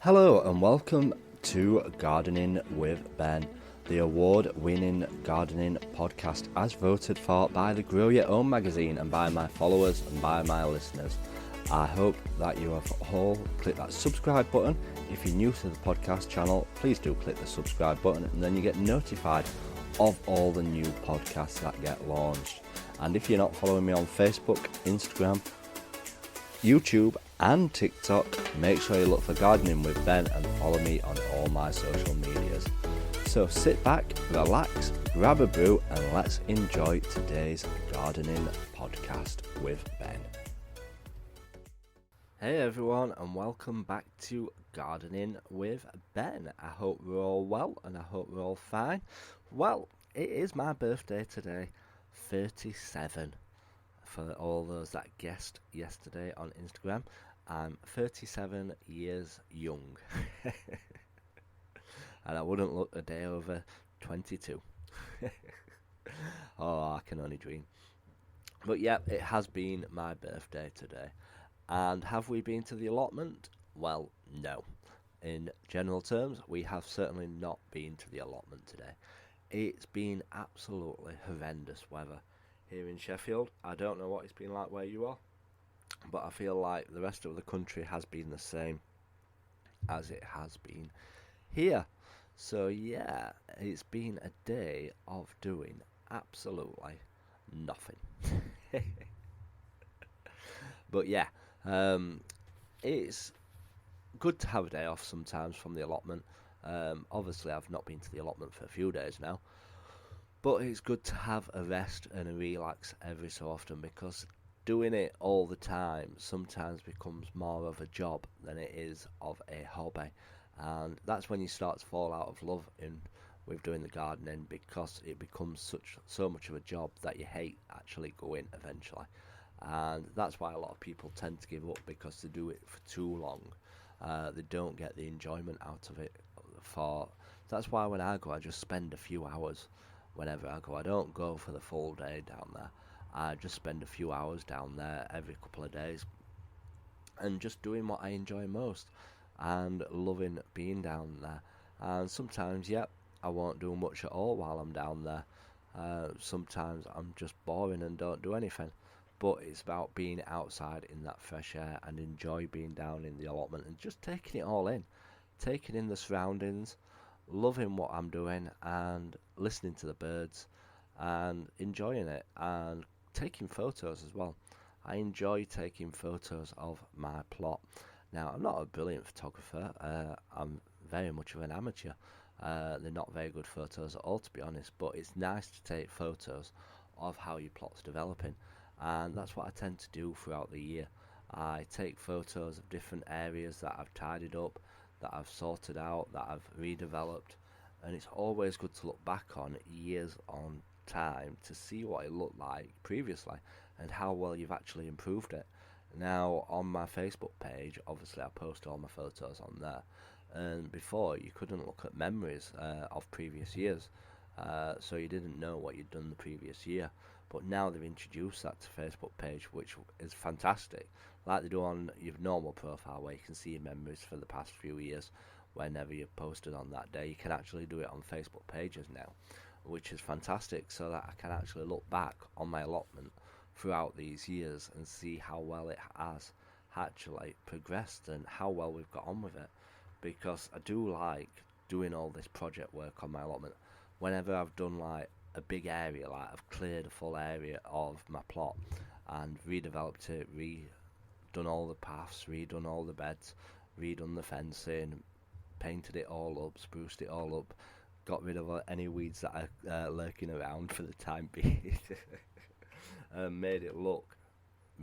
Hello and welcome to Gardening with Ben, the award-winning gardening podcast as voted for by the Grow Your Own magazine and by my followers and by my listeners. I hope that you have all clicked that subscribe button. If you're new to the podcast channel, please do click the subscribe button and then you get notified of all the new podcasts that get launched. And if you're not following me on Facebook, Instagram, YouTube and TikTok, make sure you look for Gardening with Ben and follow me on all my social medias. So sit back, relax, grab a brew and let's enjoy today's gardening podcast with Ben. Hey everyone and welcome back to Gardening with Ben. I hope we're all well and I hope we're all fine. Well, it is my birthday today, 37. For all those that guessed yesterday on Instagram, I'm 37 years young. And I wouldn't look a day over 22. Oh, I can only dream. But yeah, it has been my birthday today. And have we been to the allotment? Well, no. In general terms, we have certainly not been to the allotment today. It's been absolutely horrendous weather here in Sheffield. I don't know what it's been like where you are, but I feel like the rest of the country has been the same as it has been here. So yeah, it's been a day of doing absolutely nothing. But yeah, it's good to have a day off sometimes from the allotment. Obviously I've not been to the allotment for a few days now, but it's good to have a rest and a relax every so often, because doing it all the time sometimes becomes more of a job than it is of a hobby. And that's when you start to fall out of love with doing the gardening, because it becomes so much of a job that you hate actually going eventually. And that's why a lot of people tend to give up, because they do it for too long. They don't get the enjoyment out of it. That's why when I go, I just spend a few hours. Whenever I go, I don't go for the full day down there. I just spend a few hours down there every couple of days and just doing what I enjoy most and loving being down there. And sometimes, I won't do much at all while I'm down there. Sometimes I'm just boring and don't do anything. But it's about being outside in that fresh air and enjoy being down in the allotment and just taking it all in, taking in the surroundings, loving what I'm doing and listening to the birds and enjoying it and taking photos as well. I enjoy taking photos of my plot. Now, I'm not a brilliant photographer. I'm very much of an amateur. They're not very good photos at all, to be honest, but it's nice to take photos of how your plot's developing, and that's what I tend to do throughout the year. I take photos of different areas that I've tidied up, that I've sorted out, that I've redeveloped, and it's always good to look back on years on time to see what it looked like previously and how well you've actually improved it. Now, on my Facebook page, obviously I post all my photos on there, and before you couldn't look at memories of previous years, so you didn't know what you'd done the previous year. But now they've introduced that to Facebook page, which is fantastic, like they do on your normal profile, where you can see your memories for the past few years. Whenever you've posted on that day, you can actually do it on Facebook pages now, which is fantastic, so that I can actually look back on my allotment throughout these years and see how well it has actually progressed and how well we've got on with it. Because I do like doing all this project work on my allotment. Whenever I've done like a big area, like I've cleared a full area of my plot and redeveloped it, redone all the paths, redone all the beds, redone the fencing, painted it all up, spruced it all up, got rid of any weeds that are lurking around for the time being, made it look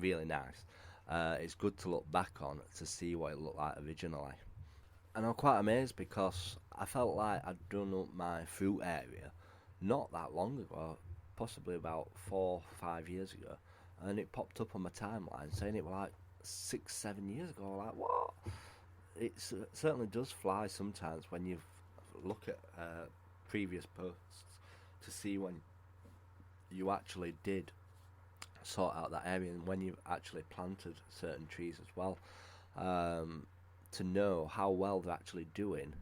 really nice. It's good to look back on to see what it looked like originally. And I'm quite amazed, because I felt like I'd done up my fruit area not that long ago, possibly about 4 or 5 years ago, and it popped up on my timeline saying it was like 6-7 years ago. Like, what? It certainly does fly sometimes when you look at previous posts to see when you actually did sort out that area and when you've actually planted certain trees as well. to know how well they're actually doing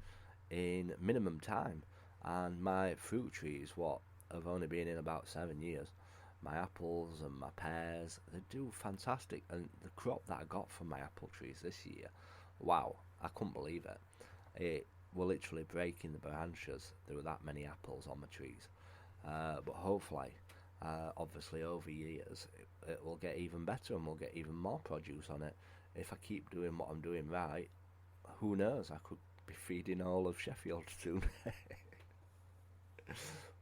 in minimum time. And my fruit trees, what, have only been in about 7 years. My apples and my pears, they do fantastic. And the crop that I got from my apple trees this year, wow, I couldn't believe it. It were literally breaking the branches. There were that many apples on my trees. But hopefully, obviously over years, it will get even better and we'll get even more produce on it. If I keep doing what I'm doing right, who knows? I could be feeding all of Sheffield soon.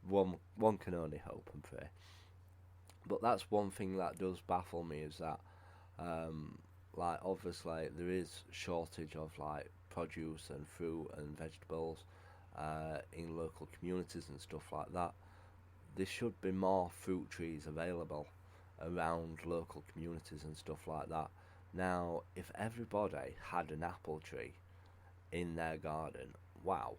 One can only hope and pray. But that's one thing that does baffle me is that, like, obviously there is shortage of like produce and fruit and vegetables in local communities and stuff like that. There should be more fruit trees available around local communities and stuff like that. Now, if everybody had an apple tree in their garden, wow,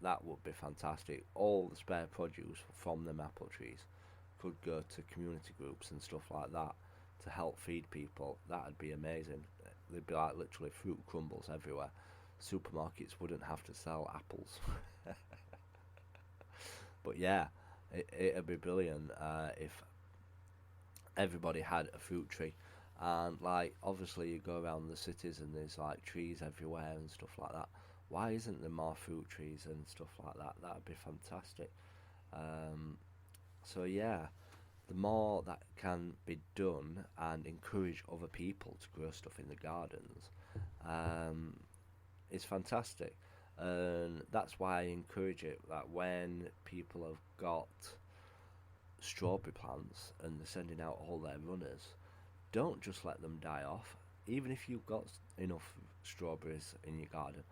that would be fantastic. All the spare produce from them apple trees could go to community groups and stuff like that to help feed people. That'd be amazing. There'd be like literally fruit crumbles everywhere. Supermarkets wouldn't have to sell apples. But yeah, it'd be brilliant if everybody had a fruit tree. And like obviously you go around the cities and there's like trees everywhere and stuff like that. Why isn't there more fruit trees and stuff like that? That'd be fantastic. Um, so yeah, the more that can be done and encourage other people to grow stuff in the gardens, um, is fantastic. And that's why I encourage it. That when people have got strawberry plants and they're sending out all their runners, don't just let them die off. Even if you've got enough strawberries in your garden,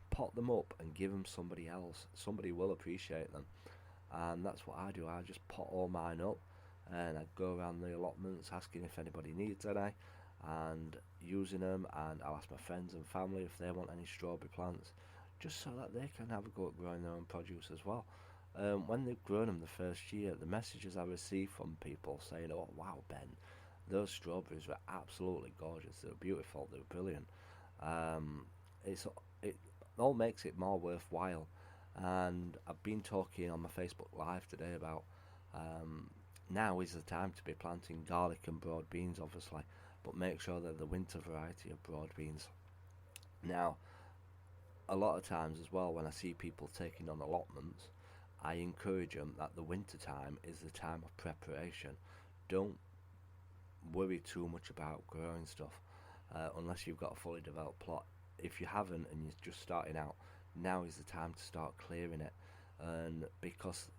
pot them up and give them somebody else. Somebody will appreciate them. And that's what I do. I just pot all mine up and I go around the allotments asking if anybody needs any and using them, and I'll ask my friends and family if they want any strawberry plants, just so that they can have a go at growing their own produce as well. When they've grown them the first year, the messages I receive from people saying, "Oh wow, Ben, those strawberries were absolutely gorgeous. They were beautiful. They were brilliant." Um, it all makes it more worthwhile. And I've been talking on my Facebook Live today about now is the time to be planting garlic and broad beans, obviously, but make sure they're the winter variety of broad beans. Now, a lot of times as well, when I see people taking on allotments, I encourage them that the winter time is the time of preparation. Don't worry too much about growing stuff unless you've got a fully developed plot. If you haven't and you're just starting out, now is the time to start clearing it. And because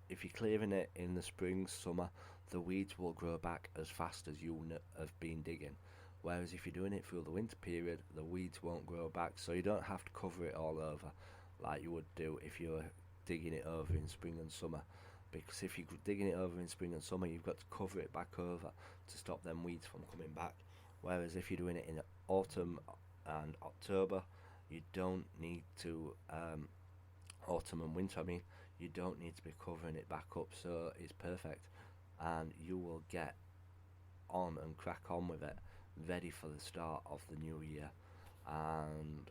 if you're clearing it in the spring, summer, the weeds will grow back as fast as you have been digging. Whereas if you're doing it through the winter period, the weeds won't grow back, so you don't have to cover it all over like you would do if you were digging it over in spring and summer. Because if you're digging it over in spring and summer, you've got to cover it back over to stop them weeds from coming back. Whereas if you're doing it in autumn and October, you don't need to, autumn and winter I mean, you don't need to be covering it back up, so it's perfect. And you will get on and crack on with it, ready for the start of the new year. And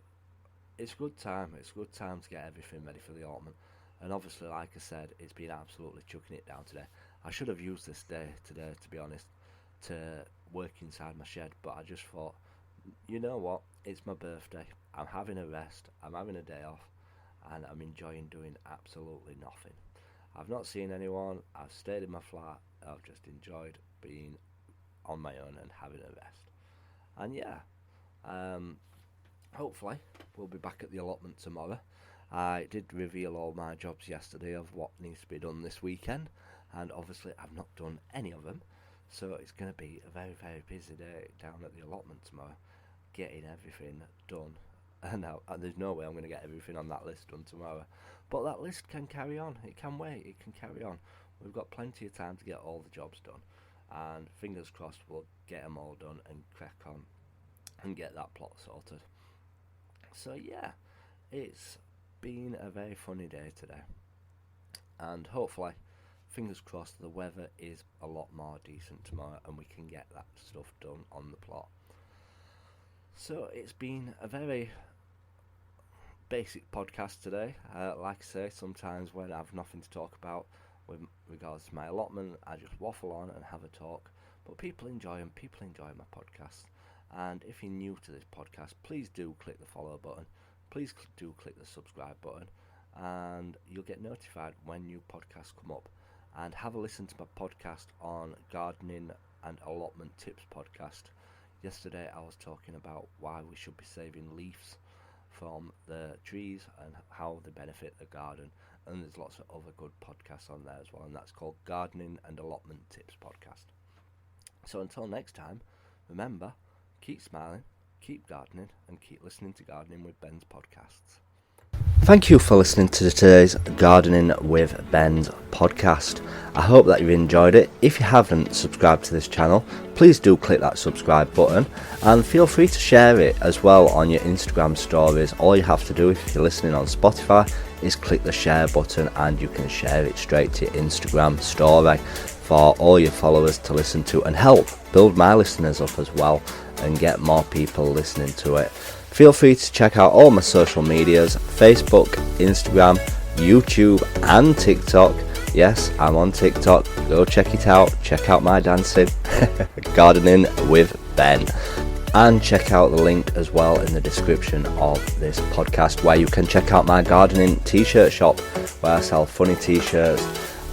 it's good time to get everything ready for the autumn. And obviously, like I said, it's been absolutely chucking it down today. I should have used this day today, to be honest, to work inside my shed, but I just thought, you know what, it's my birthday, I'm having a rest, I'm having a day off, and I'm enjoying doing absolutely nothing. I've not seen anyone, I've stayed in my flat, I've just enjoyed being on my own and having a rest. And yeah, hopefully we'll be back at the allotment tomorrow. I did reveal all my jobs yesterday of what needs to be done this weekend, and obviously I've not done any of them, so it's going to be a very, very busy day down at the allotment tomorrow, getting everything done. And there's no way I'm going to get everything on that list done tomorrow, but that list can carry on, it can wait, it can carry on. We've got plenty of time to get all the jobs done, and fingers crossed we'll get them all done and crack on and get that plot sorted. So yeah, it's been a very funny day today, and hopefully, fingers crossed, the weather is a lot more decent tomorrow and we can get that stuff done on the plot. So it's been a very basic podcast today. Like I say, sometimes when I have nothing to talk about with regards to my allotment, I just waffle on and have a talk. But people enjoy them, people enjoy my podcasts. And if you're new to this podcast, please do click the follow button. Please do click the subscribe button. And you'll get notified when new podcasts come up. And have a listen to my podcast on gardening and allotment tips podcast. Yesterday I was talking about why we should be saving leaves from the trees and how they benefit the garden, and there's lots of other good podcasts on there as well, and that's called Gardening and Allotment Tips Podcast. So until next time, remember, keep smiling, keep gardening, and keep listening to Gardening with Ben's podcasts. Thank you for listening to today's Gardening with Ben's podcast. I hope that you've enjoyed it. If you haven't subscribed to this channel, please do click that subscribe button and feel free to share it as well on your Instagram stories. All you have to do if you're listening on Spotify is click the share button and you can share it straight to your Instagram story for all your followers to listen to and help build my listeners up as well and get more people listening to it. Feel free to check out all my social medias, Facebook, Instagram, YouTube and TikTok. Yes, I'm on TikTok. Go check it out. Check out my dancing. Gardening with Ben. And check out the link as well in the description of this podcast where you can check out my gardening t-shirt shop where I sell funny t-shirts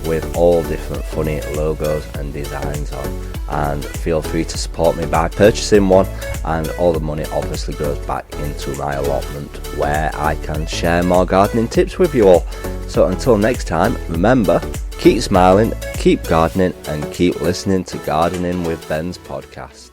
with all different funny logos and designs on. And feel free to support me by purchasing one, and all the money obviously goes back into my allotment where I can share more gardening tips with you all. So until next time, remember, keep smiling, keep gardening and keep listening to Gardening with Ben's podcast.